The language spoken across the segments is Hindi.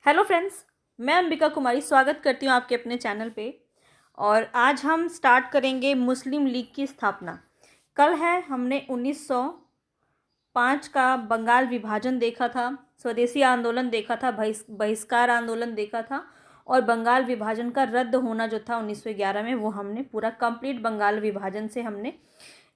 हेलो फ्रेंड्स, मैं अंबिका कुमारी स्वागत करती हूँ आपके अपने चैनल पे। और आज हम स्टार्ट करेंगे मुस्लिम लीग की स्थापना। कल है हमने 1905 का बंगाल विभाजन देखा था, स्वदेशी आंदोलन देखा था, बहिष्कार आंदोलन देखा था और बंगाल विभाजन का रद्द होना जो था 1911 में, वो हमने पूरा कंप्लीट बंगाल विभाजन से हमने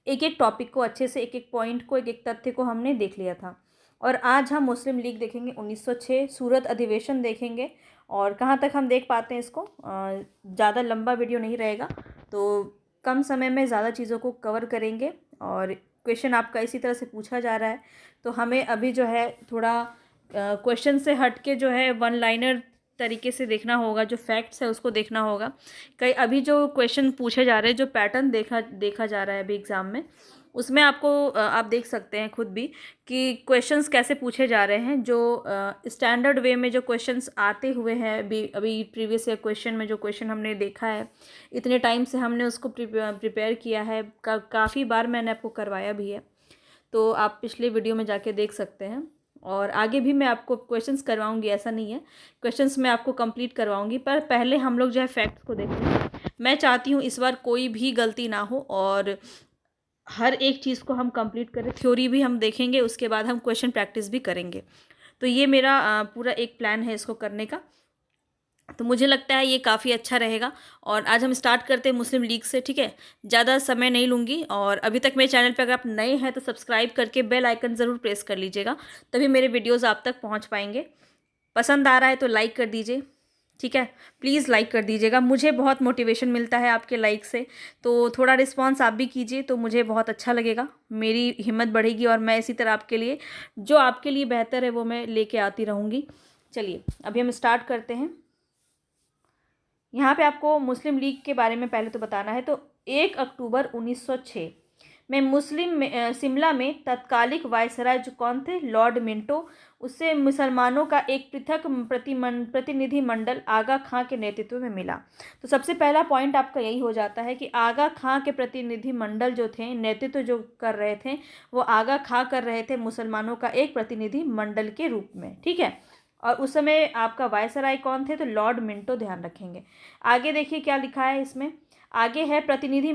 एक एक टॉपिक को अच्छे से, एक एक पॉइंट को, एक एक तथ्य को हमने देख लिया था। और आज हम मुस्लिम लीग देखेंगे 1906, सूरत अधिवेशन देखेंगे। और कहाँ तक हम देख पाते हैं इसको, ज़्यादा लंबा वीडियो नहीं रहेगा, तो कम समय में ज़्यादा चीज़ों को कवर करेंगे। और क्वेश्चन आपका इसी तरह से पूछा जा रहा है, तो हमें अभी जो है थोड़ा क्वेश्चन से हट के जो है वन लाइनर तरीके से देखना होगा, जो फैक्ट्स है उसको देखना होगा। कई अभी जो क्वेश्चन पूछे जा रहे हैं, जो पैटर्न देखा जा रहा है अभी एग्ज़ाम में, उसमें आपको आप देख सकते हैं खुद भी कि क्वेश्चंस कैसे पूछे जा रहे हैं। जो स्टैंडर्ड वे में जो क्वेश्चंस आते हुए हैं अभी प्रीवियस ईयर क्वेश्चन में, जो क्वेश्चन हमने देखा है, इतने टाइम से हमने उसको प्रिपेयर किया है, काफ़ी बार मैंने आपको करवाया भी है, तो आप पिछले वीडियो में जाके देख सकते हैं। और आगे भी मैं आपको क्वेश्चंस करवाऊंगी, ऐसा नहीं है, क्वेश्चंस मैं आपको कंप्लीट करवाऊंगी, पर पहले हम लोग जो है फैक्ट्स को देखते हैं। मैं चाहती हूँ इस बार कोई भी गलती ना हो और हर एक चीज़ को हम कंप्लीट करें। थ्योरी भी हम देखेंगे, उसके बाद हम क्वेश्चन प्रैक्टिस भी करेंगे। तो ये मेरा पूरा एक प्लान है इसको करने का, तो मुझे लगता है ये काफ़ी अच्छा रहेगा। और आज हम स्टार्ट करते हैं मुस्लिम लीग से, ठीक है। ज़्यादा समय नहीं लूँगी, और अभी तक मेरे चैनल पर अगर आप नए हैं तो सब्सक्राइब करके बेल आइकन ज़रूर प्रेस कर लीजिएगा, तभी मेरे वीडियोज़ आप तक पहुँच पाएंगे। पसंद आ रहा है तो लाइक कर दीजिए, ठीक है, प्लीज़ लाइक कर दीजिएगा, मुझे बहुत मोटिवेशन मिलता है आपके लाइक से। तो थोड़ा रिस्पांस आप भी कीजिए तो मुझे बहुत अच्छा लगेगा, मेरी हिम्मत बढ़ेगी और मैं इसी तरह आपके लिए, जो आपके लिए बेहतर है वो मैं लेके आती रहूँगी। चलिए अभी हम स्टार्ट करते हैं। यहाँ पे आपको मुस्लिम लीग के बारे में पहले तो बताना है। तो 1 अक्टूबर 1906 में शिमला में तत्कालिक वायसराय जो कौन थे, लॉर्ड मिंटो, उससे मुसलमानों का एक पृथक प्रतिनिधि मंडल आगा खां के नेतृत्व में मिला। तो सबसे पहला पॉइंट आपका यही हो जाता है कि आगा खां के प्रतिनिधि मंडल जो थे, नेतृत्व जो कर रहे थे, वो आगा खां कर रहे थे मुसलमानों का एक प्रतिनिधि मंडल के रूप में, ठीक है। और उस समय आपका वायसराय कौन थे, तो लॉर्ड मिंटो, ध्यान रखेंगे। आगे देखिए क्या लिखा है इसमें, आगे है प्रतिनिधि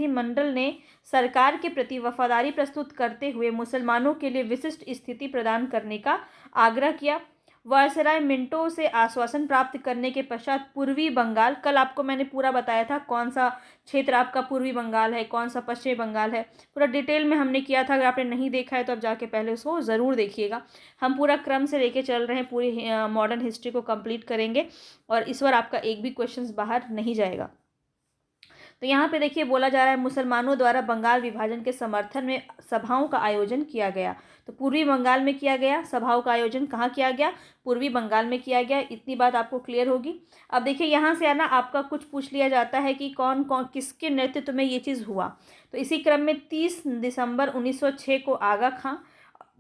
मंडल ने सरकार के प्रति वफादारी प्रस्तुत करते हुए मुसलमानों के लिए विशिष्ट स्थिति प्रदान करने का आग्रह किया। वायसराय मिंटो से आश्वासन प्राप्त करने के पश्चात पूर्वी बंगाल, कल आपको मैंने पूरा बताया था कौन सा क्षेत्र आपका पूर्वी बंगाल है, कौन सा पश्चिमी बंगाल है, पूरा डिटेल में हमने किया था। अगर आपने नहीं देखा है तो आप जाके पहले उसको ज़रूर देखिएगा। हम पूरा क्रम से लेके चल रहे हैं, पूरी मॉडर्न हिस्ट्री को कंप्लीट करेंगे और इस बार आपका एक भी क्वेश्चन बाहर नहीं जाएगा। तो यहाँ पे देखिए बोला जा रहा है मुसलमानों द्वारा बंगाल विभाजन के समर्थन में सभाओं का आयोजन किया गया। तो पूर्वी बंगाल में किया गया, सभाओं का आयोजन कहाँ किया गया, पूर्वी बंगाल में किया गया। इतनी बात आपको क्लियर होगी। अब देखिए यहाँ से आना आपका कुछ पूछ लिया जाता है कि कौन कौन किसके नेतृत्व में ये चीज़ हुआ। तो इसी क्रम में 30 दिसंबर 1906 को आगा खां,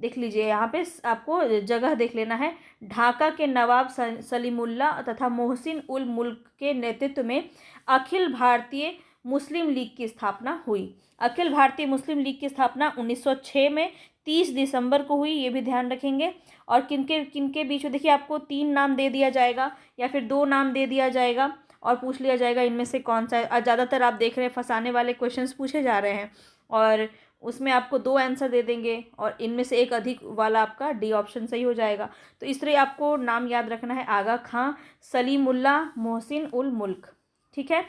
देख लीजिए यहाँ पे आपको जगह देख लेना है, ढाका के नवाब सलीमुल्ला तथा मोहसिन उल मुल्क के नेतृत्व में अखिल भारतीय मुस्लिम लीग की स्थापना हुई। अखिल भारतीय मुस्लिम लीग की स्थापना 1906 में 30 दिसंबर को हुई, ये भी ध्यान रखेंगे। और किनके किनके बीच में, देखिए आपको 3 नाम दे दिया जाएगा या फिर 2 नाम दे दिया जाएगा और पूछ लिया जाएगा इनमें से कौन सा है। ज़्यादातर आप देख रहे हैं फंसाने वाले क्वेश्चंस पूछे जा रहे हैं और उसमें आपको 2 आंसर दे देंगे और इनमें से एक अधिक वाला आपका डी ऑप्शन सही हो जाएगा। तो इस तरह आपको नाम याद रखना है, आगा खां, सलीमुल्ला, मोहसिन उल मुल्क, ठीक है।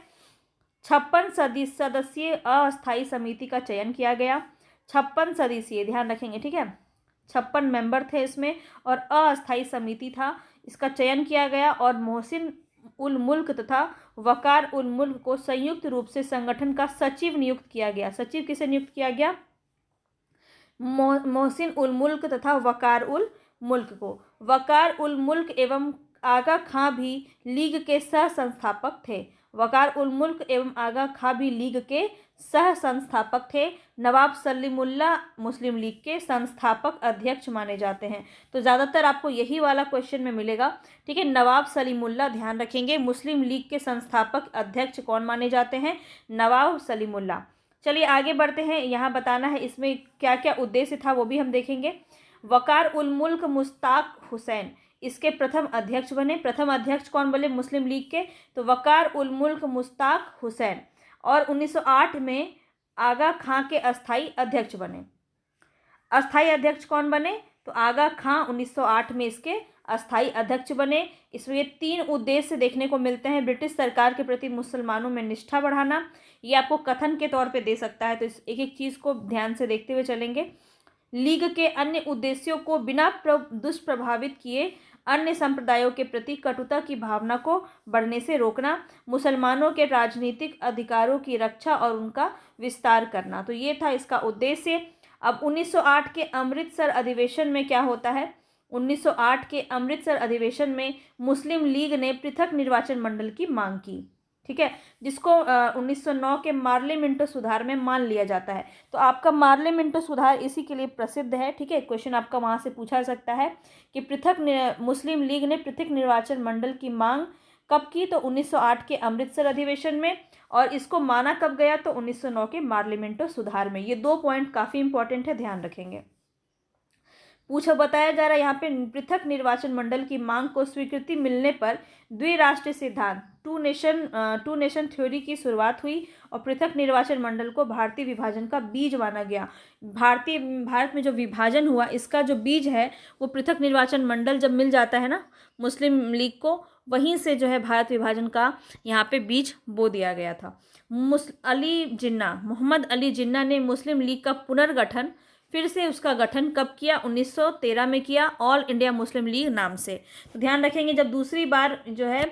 56 सदस्यीय अस्थायी समिति का चयन किया गया। 56 सदस्यीय, ध्यान रखेंगे, ठीक है, 56 मेंबर थे इसमें और अस्थायी समिति था, इसका चयन किया गया। और मोहसिन उल मुल्क तथा वकार उल मुल्क को संयुक्त रूप से संगठन का सचिव नियुक्त किया गया। सचिव किसे नियुक्त किया गया, मोहसिन उल मुल्क तथा वकार उल मुल्क को। वकार उल मुल्क एवं आगा खां भी लीग के सह संस्थापक थे। वकार उल मुल्क एवं आगा खां भी लीग के सह संस्थापक थे। नवाब सलीमुल्ला मुस्लिम लीग के संस्थापक अध्यक्ष माने जाते हैं। तो ज़्यादातर आपको यही वाला क्वेश्चन में मिलेगा, ठीक है। नवाब सलीमुल्ला, ध्यान रखेंगे, मुस्लिम लीग के संस्थापक अध्यक्ष कौन माने जाते हैं, नवाब सलीमुल्ला। चलिए आगे बढ़ते हैं, यहाँ बताना है इसमें क्या क्या उद्देश्य था वो भी हम देखेंगे। वकार उल मुल्क मुश्ताक हुसैन, इसके प्रथम अध्यक्ष बने। प्रथम अध्यक्ष कौन बोले मुस्लिम लीग के? तो वकार उल मुल्क मुश्ताक हुसैन। और 1908 में आगा खां के अस्थाई अध्यक्ष बने। अस्थाई अध्यक्ष कौन बने? तो आगा खां 1908 में इसके अस्थाई अध्यक्ष बने। इसमें ये 3 उद्देश्य देखने को मिलते हैं। ब्रिटिश सरकार के प्रति मुसलमानों में निष्ठा बढ़ाना, ये आपको कथन के तौर पे दे सकता है, तो इस एक एक चीज़ को ध्यान से देखते हुए चलेंगे। लीग के अन्य उद्देश्यों को बिना दुष्प्रभावित किए अन्य संप्रदायों के प्रति कटुता की भावना को बढ़ने से रोकना, मुसलमानों के राजनीतिक अधिकारों की रक्षा और उनका विस्तार करना। तो ये था इसका उद्देश्य। अब 1908 के अमृतसर अधिवेशन में क्या होता है? 1908 के अमृतसर अधिवेशन में मुस्लिम लीग ने पृथक निर्वाचन मंडल की मांग की, ठीक है, जिसको 1909 के मार्ले मिंटो सुधार में मान लिया जाता है। तो आपका मार्ले मिंटो सुधार इसी के लिए प्रसिद्ध है, ठीक है। क्वेश्चन आपका वहाँ से पूछा सकता है कि मुस्लिम लीग ने पृथक निर्वाचन मंडल की मांग कब की? तो 1908 के अमृतसर अधिवेशन में। और इसको माना कब गया? तो 1909 के मार्ले मिंटो सुधार में। ये 2 पॉइंट काफ़ी इंपॉर्टेंट है, ध्यान रखेंगे। बताया जा रहा है यहाँ पे पृथक निर्वाचन मंडल की मांग को स्वीकृति मिलने पर द्विराष्ट्रीय सिद्धांत टू नेशन थ्योरी की शुरुआत हुई और पृथक निर्वाचन मंडल को भारतीय विभाजन का बीज माना गया। भारत में जो विभाजन हुआ इसका जो बीज है वो पृथक निर्वाचन मंडल जब मिल जाता है ना मुस्लिम लीग को, वहीं से जो है भारत विभाजन का यहाँ पे बीज बो दिया गया था। मोहम्मद अली जिन्ना ने मुस्लिम लीग का पुनर्गठन फिर से उसका गठन कब किया? 1913 में किया, ऑल इंडिया मुस्लिम लीग नाम से। तो ध्यान रखेंगे जब दूसरी बार जो है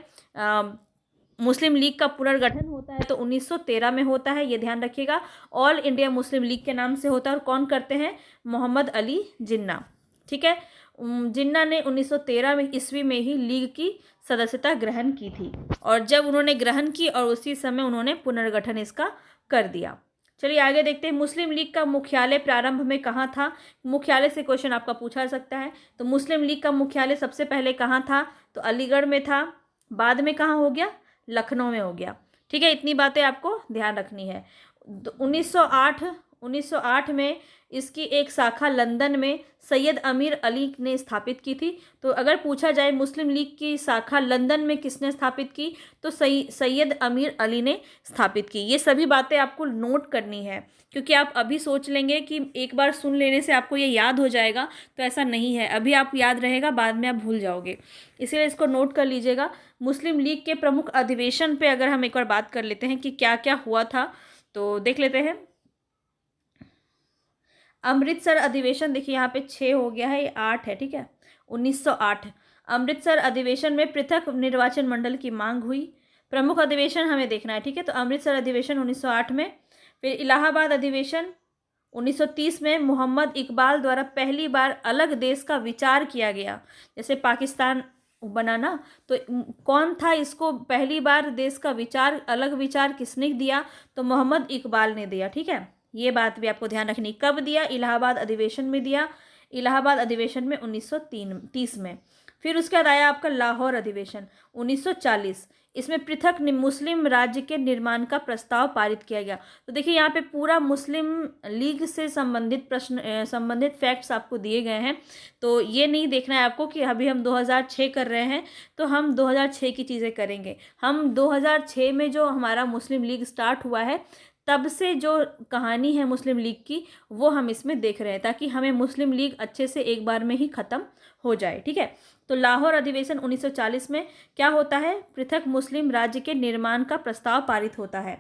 मुस्लिम लीग का पुनर्गठन होता है तो 1913 में होता है, ये ध्यान रखिएगा। ऑल इंडिया मुस्लिम लीग के नाम से होता है और कौन करते हैं? मोहम्मद अली जिन्ना, ठीक है। जिन्ना ने 1913 में ईस्वी में ही लीग की सदस्यता ग्रहण की थी और जब उन्होंने ग्रहण की और उसी समय उन्होंने पुनर्गठन इसका कर दिया। चलिए आगे देखते हैं। मुस्लिम लीग का मुख्यालय प्रारंभ में कहाँ था? मुख्यालय से क्वेश्चन आपका पूछा सकता है। तो मुस्लिम लीग का मुख्यालय सबसे पहले कहाँ था? तो अलीगढ़ में था। बाद में कहाँ हो गया? लखनऊ में हो गया, ठीक है। इतनी बातें आपको ध्यान रखनी है। 1908 में इसकी एक शाखा लंदन में सैयद अमीर अली ने स्थापित की थी। तो अगर पूछा जाए मुस्लिम लीग की शाखा लंदन में किसने स्थापित की, तो सैयद अमीर अली ने स्थापित की। ये सभी बातें आपको नोट करनी है क्योंकि आप अभी सोच लेंगे कि एक बार सुन लेने से आपको ये याद हो जाएगा, तो ऐसा नहीं है। अभी आप याद रहेगा, बाद में आप भूल जाओगे, इसीलिए इसको नोट कर लीजिएगा। मुस्लिम लीग के प्रमुख अधिवेशन पे अगर हम एक बार बात कर लेते हैं कि क्या क्या हुआ था, तो देख लेते हैं। अमृतसर अधिवेशन देखिए यहाँ पे 6 हो गया है, ये 8 है, ठीक है। 1908 अमृतसर अधिवेशन में पृथक निर्वाचन मंडल की मांग हुई। प्रमुख अधिवेशन हमें देखना है, ठीक है। तो अमृतसर अधिवेशन 1908 में, फिर इलाहाबाद अधिवेशन 1930 में मोहम्मद इकबाल द्वारा पहली बार अलग देश का विचार किया गया। जैसे पाकिस्तान बना ना, तो कौन था इसको पहली बार देश का विचार, अलग विचार किसने दिया? तो मोहम्मद इकबाल ने दिया, ठीक है। ये बात भी आपको ध्यान रखनी। कब दिया? इलाहाबाद अधिवेशन में दिया। इलाहाबाद अधिवेशन में 1930 में। फिर उसके बाद आया आपका लाहौर अधिवेशन 1940। इसमें पृथक मुस्लिम राज्य के निर्माण का प्रस्ताव पारित किया गया। तो देखिए यहाँ पे पूरा मुस्लिम लीग से संबंधित फैक्ट्स आपको दिए गए हैं। तो ये नहीं देखना है आपको कि अभी हम 2006 कर रहे हैं तो हम 2006 की चीज़ें करेंगे। हम 2006 में जो हमारा मुस्लिम लीग स्टार्ट हुआ है तब से जो कहानी है मुस्लिम लीग की वो हम इसमें देख रहे हैं, ताकि हमें मुस्लिम लीग अच्छे से एक बार में ही ख़त्म हो जाए, ठीक है। तो लाहौर अधिवेशन 1940 में क्या होता है? पृथक मुस्लिम राज्य के निर्माण का प्रस्ताव पारित होता है।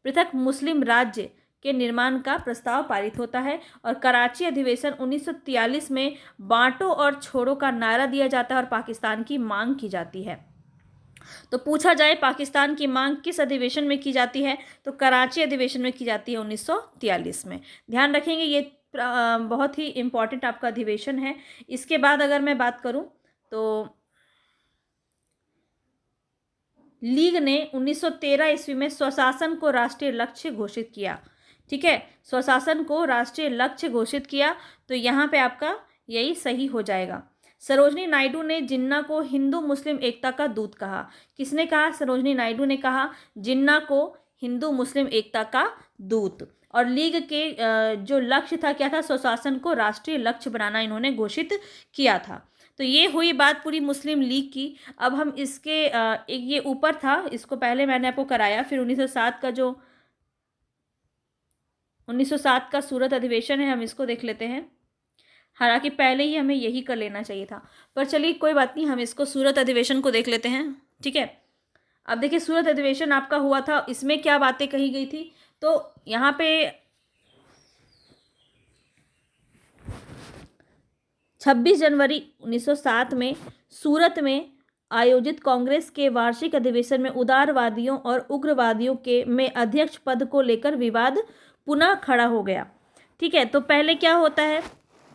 पृथक मुस्लिम राज्य के निर्माण का प्रस्ताव पारित होता है। और कराची अधिवेशन 1943 में बांटो और छोड़ो का नारा दिया जाता है और पाकिस्तान की मांग की जाती है। तो पूछा जाए पाकिस्तान की मांग किस अधिवेशन में की जाती है, तो कराची अधिवेशन में की जाती है 1943 में। ध्यान रखेंगे, ये बहुत ही इम्पॉर्टेंट आपका अधिवेशन है। इसके बाद अगर मैं बात करूं तो लीग ने 1913 ईस्वी में स्वशासन को राष्ट्रीय लक्ष्य घोषित किया, ठीक है। स्वशासन को राष्ट्रीय लक्ष्य घोषित किया, तो यहाँ पे आपका यही सही हो जाएगा। सरोजनी नायडू ने जिन्ना को हिंदू मुस्लिम एकता का दूत कहा। किसने कहा? सरोजनी नायडू ने कहा जिन्ना को हिंदू मुस्लिम एकता का दूत। और लीग के जो लक्ष्य था क्या था? स्वशासन को राष्ट्रीय लक्ष्य बनाना इन्होंने घोषित किया था। तो ये हुई बात पूरी मुस्लिम लीग की। अब हम इसके एक ये ऊपर था, इसको पहले मैंने आपको कराया, फिर 1907 का सूरत अधिवेशन है, हम इसको देख लेते हैं। हालांकि पहले ही हमें यही कर लेना चाहिए था, पर चलिए कोई बात नहीं, हम इसको सूरत अधिवेशन को देख लेते हैं। ठीक है, अब देखिए सूरत अधिवेशन आपका हुआ था, इसमें क्या बातें कही गई थी। तो यहाँ पे 26 जनवरी 1907 में सूरत में आयोजित कांग्रेस के वार्षिक अधिवेशन में उदारवादियों और उग्रवादियों के में अध्यक्ष पद को लेकर विवाद पुनः खड़ा हो गया। ठीक है, तो पहले क्या होता है,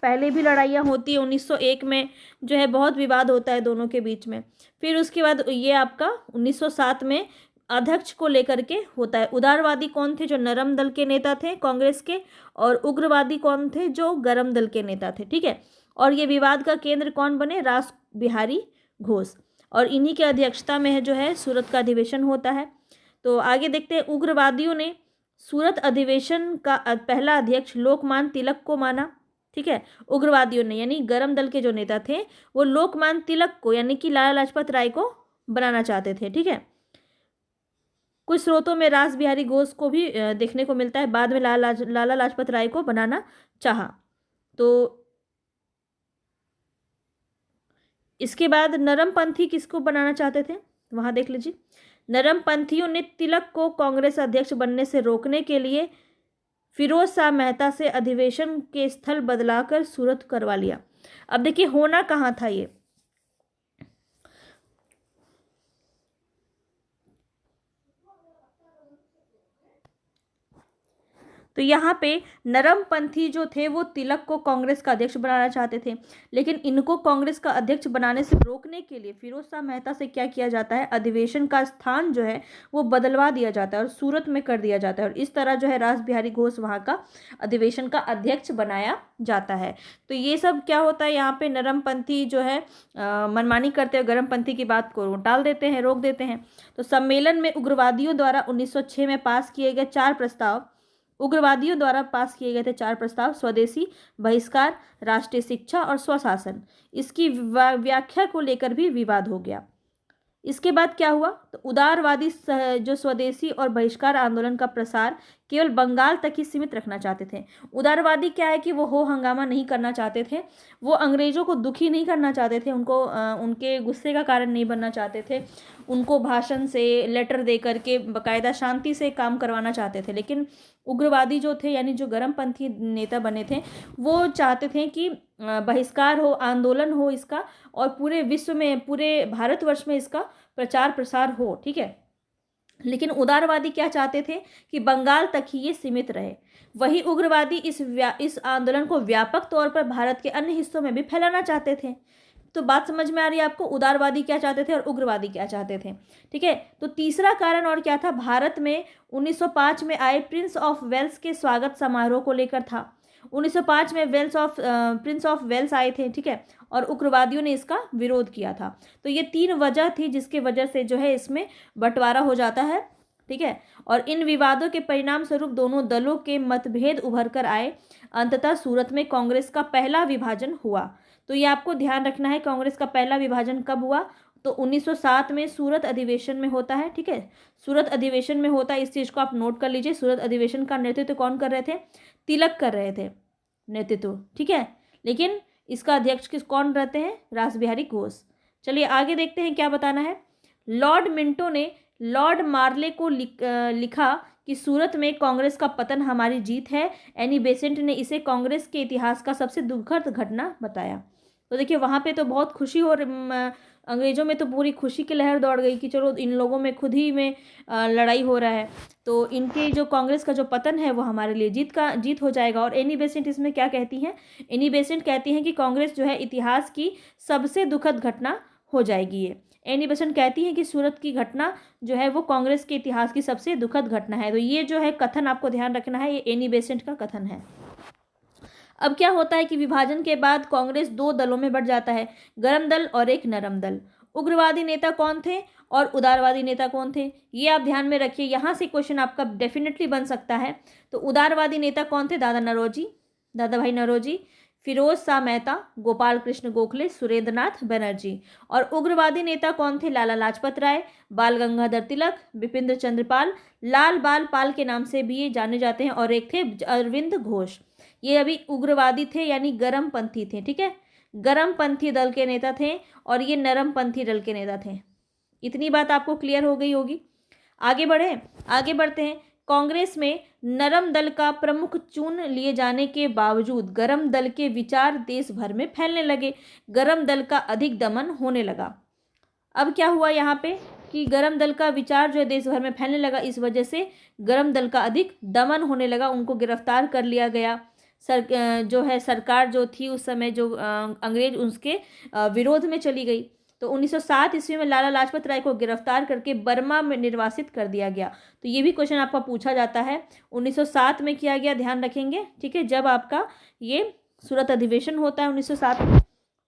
पहले भी लड़ाइयाँ होती है, 1901 में जो है बहुत विवाद होता है दोनों के बीच में। फिर उसके बाद ये आपका 1907 में अध्यक्ष को लेकर के होता है। उदारवादी कौन थे, जो नरम दल के नेता थे कांग्रेस के, और उग्रवादी कौन थे, जो गरम दल के नेता थे। ठीक है, और ये विवाद का केंद्र कौन बने, रास बिहारी घोष, और इन्हीं के अध्यक्षता में है जो है सूरत का अधिवेशन होता है। तो आगे देखते हैं, उग्रवादियों ने सूरत अधिवेशन का पहला अध्यक्ष लोकमान्य तिलक को माना। ठीक है, उग्रवादियों ने यानी गरम दल के जो नेता थे वो लोकमान्य तिलक को यानी कि लाला लाजपत राय को बनाना चाहते थे। ठीक है, कुछ स्रोतों में रास बिहारी घोष को भी देखने को मिलता है, बाद में लाला लाजपत राय को बनाना चाहा। तो इसके बाद नरमपंथी किसको बनाना चाहते थे, वहां देख लीजिए। नरमपंथियों ने तिलक को कांग्रेस अध्यक्ष बनने से रोकने के लिए फिरोज शाह मेहता से अधिवेशन के स्थल बदलाकर सूरत करवा लिया। अब देखिए होना कहाँ था ये, तो यहाँ पे नरमपंथी जो थे वो तिलक को कांग्रेस का अध्यक्ष बनाना चाहते थे, लेकिन इनको कांग्रेस का अध्यक्ष बनाने से रोकने के लिए फिरोज शाह मेहता से क्या किया जाता है, अधिवेशन का स्थान जो है वो बदलवा दिया जाता है और सूरत में कर दिया जाता है, और इस तरह जो है रास बिहारी घोष वहाँ का अधिवेशन का अध्यक्ष बनाया जाता है। तो ये सब क्या होता है, यहाँ पे नरमपंथी जो है मनमानी करते हुए गर्मपंथी की बात को टाल देते हैं, रोक देते हैं। तो सम्मेलन में उग्रवादियों द्वारा 1906 में पास किए गए चार प्रस्ताव, स्वदेशी, बहिष्कार, राष्ट्रीय शिक्षा और स्वशासन, इसकी व्याख्या को लेकर भी विवाद हो गया। इसके बाद क्या हुआ, तो उदारवादी जो स्वदेशी और बहिष्कार आंदोलन का प्रसार केवल बंगाल तक ही सीमित रखना चाहते थे। उदारवादी क्या है कि वो हो हंगामा नहीं करना चाहते थे, वो अंग्रेजों को दुखी नहीं करना चाहते थे, उनको उनके गुस्से का कारण नहीं बनना चाहते थे, उनको भाषण से लेटर दे करके बाकायदा शांति से काम करवाना चाहते थे। लेकिन उग्रवादी जो थे यानी जो गर्मपंथी नेता बने थे वो चाहते थे कि बहिष्कार हो, आंदोलन हो इसका, और पूरे विश्व में, पूरे भारतवर्ष में इसका प्रचार प्रसार हो। ठीक है, लेकिन उदारवादी क्या चाहते थे कि बंगाल तक ही ये सीमित रहे। वही उग्रवादी इस आंदोलन को व्यापक तौर पर भारत के अन्य हिस्सों में भी फैलाना चाहते थे। तो बात समझ में आ रही है आपको, उदारवादी क्या चाहते थे और उग्रवादी क्या चाहते थे। ठीक है, तो तीसरा कारण और क्या था, भारत में 1905 में आए प्रिंस ऑफ वेल्स के स्वागत समारोह को लेकर था। 1905 में प्रिंस ऑफ वेल्स आए थे। ठीक है, और उग्रवादियों ने इसका विरोध किया था। तो ये तीन वजह थी जिसके वजह से जो है इसमें बंटवारा हो जाता है। ठीक है, और इन विवादों के परिणाम स्वरूप दोनों दलों के मतभेद उभर कर आए। अंततः सूरत में कांग्रेस का पहला विभाजन हुआ। तो ये आपको ध्यान रखना है, कांग्रेस का पहला विभाजन कब हुआ, तो 1907 में सूरत अधिवेशन में होता है। ठीक है, सूरत अधिवेशन में होता है, इस चीज़ को आप नोट कर लीजिए। सूरत अधिवेशन का नेतृत्व कौन कर रहे थे, तिलक कर रहे थे नेतृत्व। ठीक है, लेकिन इसका अध्यक्ष कौन रहते हैं, रास बिहारी घोष। चलिए आगे देखते हैं क्या बताना है। लॉर्ड मिंटो ने लॉर्ड मार्ले को लिखा कि सूरत में कांग्रेस का पतन हमारी जीत है। एनी बेसेंट ने इसे कांग्रेस के इतिहास का सबसे दुखद घटना बताया। तो देखिए वहाँ पे तो बहुत खुशी हो, अंग्रेज़ों में तो पूरी खुशी की लहर दौड़ गई कि चलो इन लोगों में खुद ही में लड़ाई हो रहा है, तो इनके जो कांग्रेस का जो पतन है वो हमारे लिए जीत हो जाएगा। और एनी बेसेंट इसमें क्या कहती हैं, एनी बेसेंट कहती हैं कि कांग्रेस जो है इतिहास की सबसे दुखद घटना हो जाएगी। ये एनी बेसेंट कहती हैं कि सूरत की घटना जो है वो कांग्रेस के इतिहास की सबसे दुखद घटना है। तो ये जो है कथन आपको ध्यान रखना है, ये एनी बेसेंट का कथन है। अब क्या होता है कि विभाजन के बाद कांग्रेस दो दलों में बढ़ जाता है, गरम दल और एक नरम दल। उग्रवादी नेता कौन थे और उदारवादी नेता कौन थे, ये आप ध्यान में रखिए, यहाँ से क्वेश्चन आपका डेफिनेटली बन सकता है। तो उदारवादी नेता कौन थे, दादा भाई नौरोजी। फिरोज शाह मेहता, गोपाल कृष्ण गोखले, सुरेंद्रनाथ बनर्जी। और उग्रवादी नेता कौन थे? लाला लाजपत राय, बाल गंगाधर तिलक, बिपिन चंद्र पाल, लाल बाल पाल के नाम से भी ये जाने जाते हैं, और एक थे अरविंद घोष। ये अभी उग्रवादी थे यानी गर्मपंथी थे, ठीक है, गर्मपंथी दल के नेता थे, और ये नरमपंथी दल के नेता थे। इतनी बात आपको क्लियर हो गई होगी। आगे बढ़ते हैं। कांग्रेस में नरम दल का प्रमुख चुन लिए जाने के बावजूद गरम दल के विचार देश भर में फैलने लगे, गरम दल का अधिक दमन होने लगा। अब क्या हुआ यहाँ पे कि गरम दल का विचार जो है देश भर में फैलने लगा, इस वजह से गरम दल का अधिक दमन होने लगा, उनको गिरफ्तार कर लिया गया। जो है सरकार जो थी उस समय जो अंग्रेज उसके विरोध में चली गई। तो 1907 ईस्वी में लाला लाजपत राय को गिरफ्तार करके बर्मा में निर्वासित कर दिया गया। तो ये भी क्वेश्चन आपका पूछा जाता है, 1907 में किया गया, ध्यान रखेंगे, ठीक है, जब आपका ये सूरत अधिवेशन होता है 1907 में।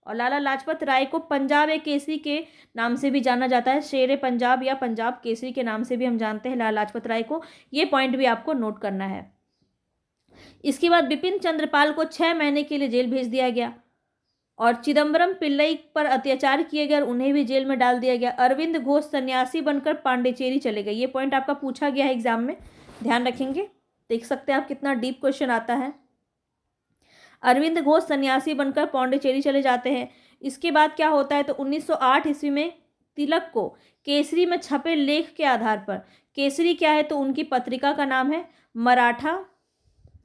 और लाला लाजपत राय को पंजाब ए केसरी के नाम से भी जाना जाता है, शेर ए पंजाब या पंजाब केसरी के नाम से भी हम जानते हैं लाला लाजपत राय को। ये पॉइंट भी आपको नोट करना है। इसके बाद बिपिन चंद्रपाल को 6 महीने के लिए जेल भेज दिया गया, और चिदम्बरम पिल्लई पर अत्याचार किए गए और उन्हें भी जेल में डाल दिया गया। अरविंद घोष सन्यासी बनकर पांडिचेरी चले गए। ये पॉइंट आपका पूछा गया है एग्जाम में, ध्यान रखेंगे। देख सकते हैं आप कितना डीप क्वेश्चन आता है। अरविंद घोष सन्यासी बनकर पांडिचेरी चले जाते हैं। इसके बाद क्या होता है, तो 1908 ईस्वी में तिलक को केसरी में छपे लेख के आधार पर, केसरी क्या है, तो उनकी पत्रिका का नाम है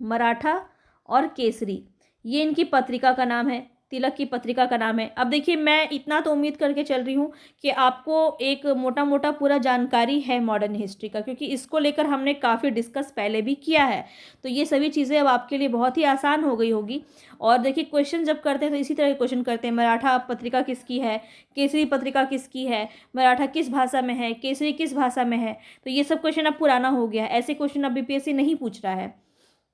मराठा और केसरी, ये इनकी पत्रिका का नाम है, तिलक की पत्रिका का नाम है। अब देखिए, मैं इतना तो उम्मीद करके चल रही हूँ कि आपको एक मोटा मोटा पूरा जानकारी है मॉडर्न हिस्ट्री का, क्योंकि इसको लेकर हमने काफ़ी डिस्कस पहले भी किया है। तो ये सभी चीज़ें अब आपके लिए बहुत ही आसान हो गई होगी। और देखिए, क्वेश्चन जब करते हैं तो इसी तरह के क्वेश्चन करते हैं। मराठा पत्रिका किसकी है, केसरी पत्रिका किसकी है, मराठा किस भाषा में है, केसरी किस भाषा में है। तो ये सब क्वेश्चन अब पुराना हो गया है, ऐसे क्वेश्चन अब बीपीएससी नहीं पूछ रहा है।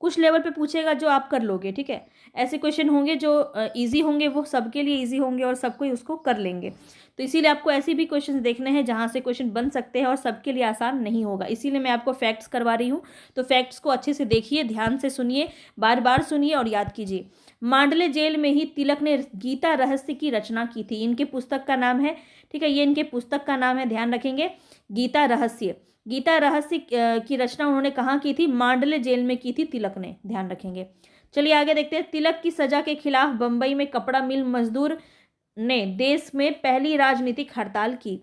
कुछ लेवल पे पूछेगा जो आप कर लोगे, ठीक है। ऐसे क्वेश्चन होंगे जो इजी होंगे, वो सबके लिए इजी होंगे और सब कोई उसको कर लेंगे। तो इसीलिए आपको ऐसे भी क्वेश्चन देखने हैं जहाँ से क्वेश्चन बन सकते हैं और सबके लिए आसान नहीं होगा। इसीलिए मैं आपको फैक्ट्स करवा रही हूँ। तो फैक्ट्स को अच्छे से देखिए, ध्यान से सुनिए, बार बार सुनिए और याद कीजिए। मांडले जेल में ही तिलक ने गीता रहस्य की रचना की थी। इनके पुस्तक का नाम है, ठीक है, ये इनके पुस्तक का नाम है, ध्यान रखेंगे, गीता रहस्य। गीता रहस्य की रचना उन्होंने कहाँ की थी? मांडले जेल में की थी तिलक ने, ध्यान रखेंगे। चलिए आगे देखते हैं। तिलक की सजा के खिलाफ बंबई में कपड़ा मिल मजदूर ने देश में पहली राजनीतिक हड़ताल की।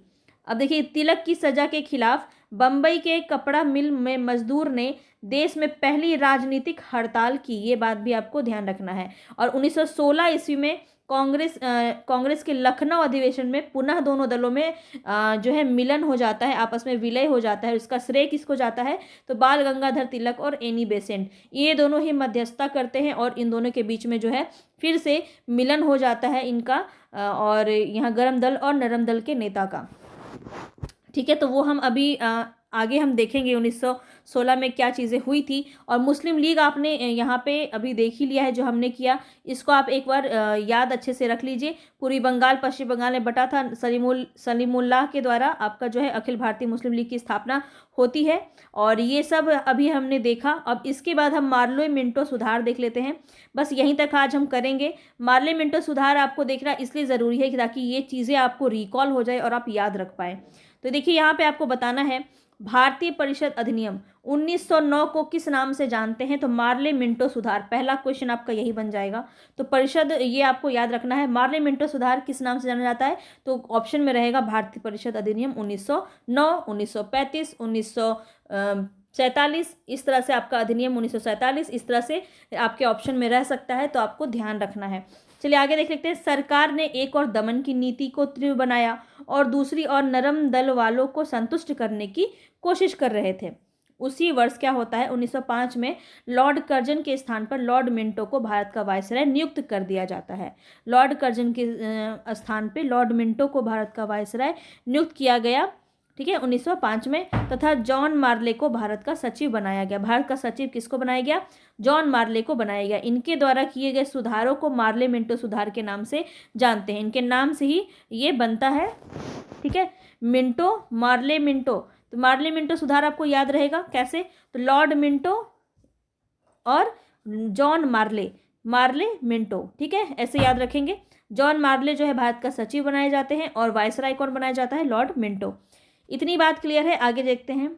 अब देखिए, तिलक की सजा के खिलाफ बंबई के कपड़ा मिल में मजदूर ने देश में पहली राजनीतिक हड़ताल की, ये बात भी आपको ध्यान रखना है। और 1916 ईस्वी में कांग्रेस के लखनऊ अधिवेशन में पुनः दोनों दलों में जो है मिलन हो जाता है, आपस में विलय हो जाता है। इसका श्रेय किसको जाता है? तो बाल गंगाधर तिलक और एनी बेसेंट, ये दोनों ही मध्यस्थता करते हैं और इन दोनों के बीच में जो है फिर से मिलन हो जाता है इनका, और यहाँ गर्म दल और नरम दल के नेता का, ठीक है। तो वो हम अभी आगे हम देखेंगे 1916 में क्या चीज़ें हुई थी। और मुस्लिम लीग आपने यहाँ पे अभी देख ही लिया है जो हमने किया, इसको आप एक बार याद अच्छे से रख लीजिए। पूर्वी बंगाल पश्चिम बंगाल में बटा था, सलीमुल्लाह के द्वारा आपका जो है अखिल भारतीय मुस्लिम लीग की स्थापना होती है। और ये सब अभी हमने देखा। अब इसके बाद हम मार्ले मिंटो सुधार देख लेते हैं। बस यहीं तक आज हम करेंगे। मार्ले मिंटो सुधार आपको देखना इसलिए ज़रूरी है ताकि ये चीज़ें आपको रिकॉल हो जाए और आप याद रख पाएँ। तो देखिए, यहाँ पे आपको बताना है भारतीय परिषद अधिनियम 1909 को किस नाम से जानते हैं? तो मार्ले मिंटो सुधार, पहला क्वेश्चन आपका यही बन जाएगा। तो परिषद ये आपको याद रखना है, मार्ले मिंटो सुधार किस नाम से जाना जाता है? तो ऑप्शन में रहेगा भारतीय परिषद अधिनियम 1909, 1935, 1947, इस तरह से आपका अधिनियम 1947 इस तरह से आपके ऑप्शन में रह सकता है, तो आपको ध्यान रखना है। चलिए आगे देख लेते हैं। सरकार ने एक और दमन की नीति को तीव्र बनाया और दूसरी और नरम दल वालों को संतुष्ट करने की कोशिश कर रहे थे। उसी वर्ष क्या होता है, 1905 में लॉर्ड कर्जन के स्थान पर लॉर्ड मिंटो को भारत का वायसराय नियुक्त कर दिया जाता है। लॉर्ड कर्जन के स्थान पे लॉर्ड मिंटो को भारत का वायसराय नियुक्त किया गया, ठीक है, 1905 में। तथा जॉन मार्ले को भारत का सचिव बनाया गया। भारत का सचिव किसको बनाया गया? जॉन मार्ले को बनाया गया। इनके द्वारा किए गए सुधारों को मार्ले मिंटो सुधार के नाम से जानते हैं। इनके नाम से ही ये बनता है, ठीक है, मिंटो, मार्ले मिंटो। तो मार्ले मिंटो सुधार आपको याद रहेगा कैसे? तो लॉर्ड मिंटो और जॉन मार्ले, मार्ले मिंटो, ठीक है, ऐसे याद रखेंगे। जॉन मार्ले जो है भारत का सचिव बनाए जाते हैं और वायसराय कौन बनाया जाता है, लॉर्ड मिंटो। इतनी बात क्लियर है, आगे देखते हैं।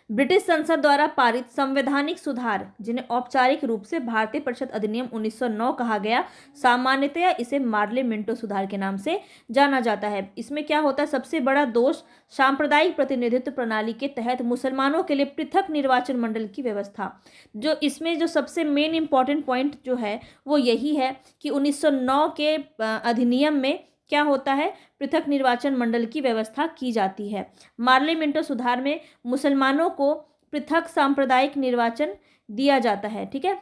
ब्रिटिश संसद द्वारा पारित संवैधानिक सुधार, जिन्हें औपचारिक रूप से भारतीय परिषद अधिनियम 1909 कहा गया, सामान्यतया इसे मार्ले मिंटो सुधार के नाम से जाना जाता है। इसमें क्या होता है, सबसे बड़ा दोष सांप्रदायिक प्रतिनिधित्व प्रणाली के तहत मुसलमानों के लिए पृथक निर्वाचन मंडल की व्यवस्था। जो इसमें जो सबसे मेन इंपॉर्टेंट पॉइंट जो है वो यही है कि 1909 के अधिनियम में क्या होता है, पृथक निर्वाचन मंडल की व्यवस्था की जाती है। मार्ले मिंटो सुधार में मुसलमानों को पृथक सांप्रदायिक निर्वाचन दिया जाता है, ठीक है,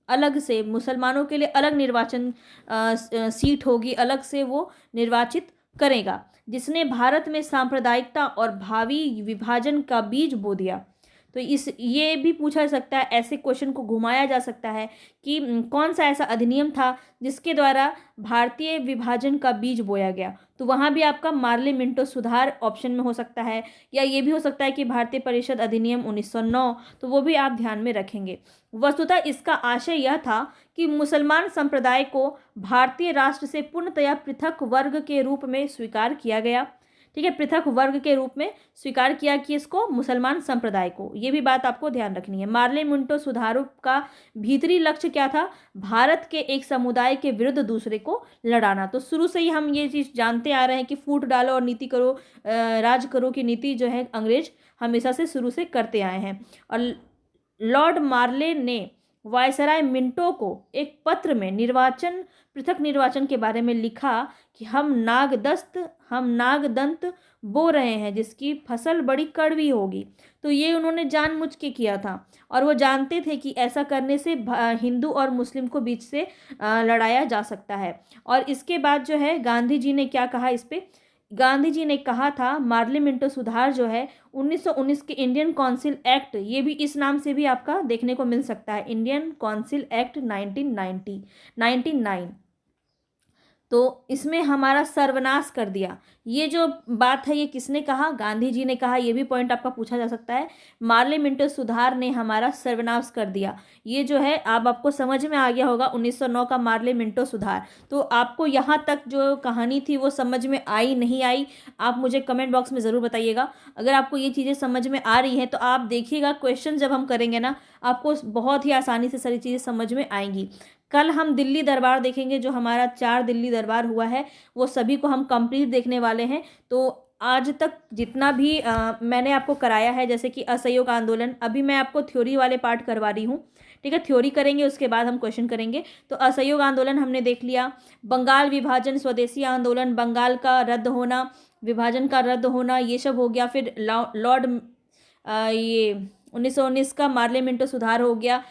अलग से मुसलमानों के लिए अलग निर्वाचन सीट होगी, अलग से वो निर्वाचित करेगा, जिसने भारत में सांप्रदायिकता और भावी विभाजन का बीज बो दिया। तो ये भी पूछा जा सकता है, ऐसे क्वेश्चन को घुमाया जा सकता है कि कौन सा ऐसा अधिनियम था जिसके द्वारा भारतीय विभाजन का बीज बोया गया। तो वहाँ भी आपका मार्ले मिंटो सुधार ऑप्शन में हो सकता है, या ये भी हो सकता है कि भारतीय परिषद अधिनियम 1909, तो वो भी आप ध्यान में रखेंगे। वस्तुतः इसका आशय यह था कि मुसलमान संप्रदाय को भारतीय राष्ट्र से पूर्णतया पृथक वर्ग के रूप में स्वीकार किया गया, ठीक है, पृथक वर्ग के रूप में स्वीकार किया कि इसको मुसलमान संप्रदाय को, ये भी बात आपको ध्यान रखनी है। मार्ले मिंटो सुधारों का भीतरी लक्ष्य क्या था, भारत के एक समुदाय के विरुद्ध दूसरे को लड़ाना। तो शुरू से ही हम ये चीज़ जानते आ रहे हैं कि फूट डालो और नीति करो, राज करो की नीति जो है अंग्रेज हमेशा से शुरू से करते आए हैं। और लॉर्ड मार्ले ने वायसराय मिंटो को एक पत्र में पृथक निर्वाचन के बारे में लिखा कि हम नागदंत बो रहे हैं जिसकी फसल बड़ी कड़वी होगी। तो ये उन्होंने जानबूझ के किया था और वो जानते थे कि ऐसा करने से हिंदू और मुस्लिम को बीच से लड़ाया जा सकता है। और इसके बाद जो है गांधी जी ने क्या कहा इस पे, गांधी जी ने कहा था मार्ले मिंटो सुधार जो है 1919 के इंडियन काउंसिल एक्ट, ये भी इस नाम से भी आपका देखने को मिल सकता है, इंडियन काउंसिल एक्ट 1999, तो इसमें हमारा सर्वनाश कर दिया। ये जो बात है ये किसने कहा, गांधी जी ने कहा। ये भी पॉइंट आपका पूछा जा सकता है, मार्ले मिंटो सुधार ने हमारा सर्वनाश कर दिया। ये जो है आपको समझ में आ गया होगा 1909 का मार्ले मिंटो सुधार। तो आपको यहाँ तक जो कहानी थी वो समझ में आई नहीं आई, आप मुझे कमेंट बॉक्स में ज़रूर बताइएगा। अगर आपको ये चीज़ें समझ में आ रही हैं तो आप देखिएगा क्वेश्चन जब हम करेंगे ना, आपको बहुत ही आसानी से सारी चीज़ें समझ में आएंगी। कल हम दिल्ली दरबार देखेंगे, जो हमारा 4 दिल्ली दरबार हुआ है वो सभी को हम कंप्लीट देखने वाले हैं। तो आज तक जितना भी मैंने आपको कराया है, जैसे कि असहयोग आंदोलन, अभी मैं आपको थ्योरी वाले पार्ट करवा रही हूँ, ठीक है, थ्योरी करेंगे उसके बाद हम क्वेश्चन करेंगे। तो असहयोग आंदोलन हमने देख लिया, बंगाल विभाजन, स्वदेशी आंदोलन, बंगाल का रद्द होना, विभाजन का रद्द होना, ये सब हो गया। फिर लॉर्ड ये 1919 का मार्ले मिंटो सुधार हो गया,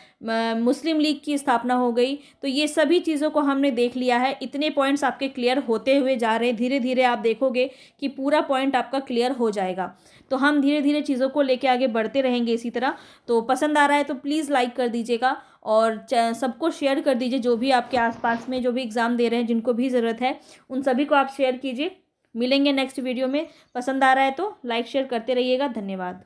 मुस्लिम लीग की स्थापना हो गई। तो ये सभी चीज़ों को हमने देख लिया है। इतने पॉइंट्स आपके क्लियर होते हुए जा रहे हैं, धीरे धीरे आप देखोगे कि पूरा पॉइंट आपका क्लियर हो जाएगा। तो हम धीरे धीरे चीज़ों को लेके आगे बढ़ते रहेंगे इसी तरह। तो पसंद आ रहा है तो प्लीज़ लाइक कर दीजिएगा और सबको शेयर कर दीजिए, जो भी आपके आसपास में जो भी एग्ज़ाम दे रहे हैं, जिनको भी ज़रूरत है उन सभी को आप शेयर कीजिए। मिलेंगे नेक्स्ट वीडियो में। पसंद आ रहा है तो लाइक शेयर करते रहिएगा। धन्यवाद।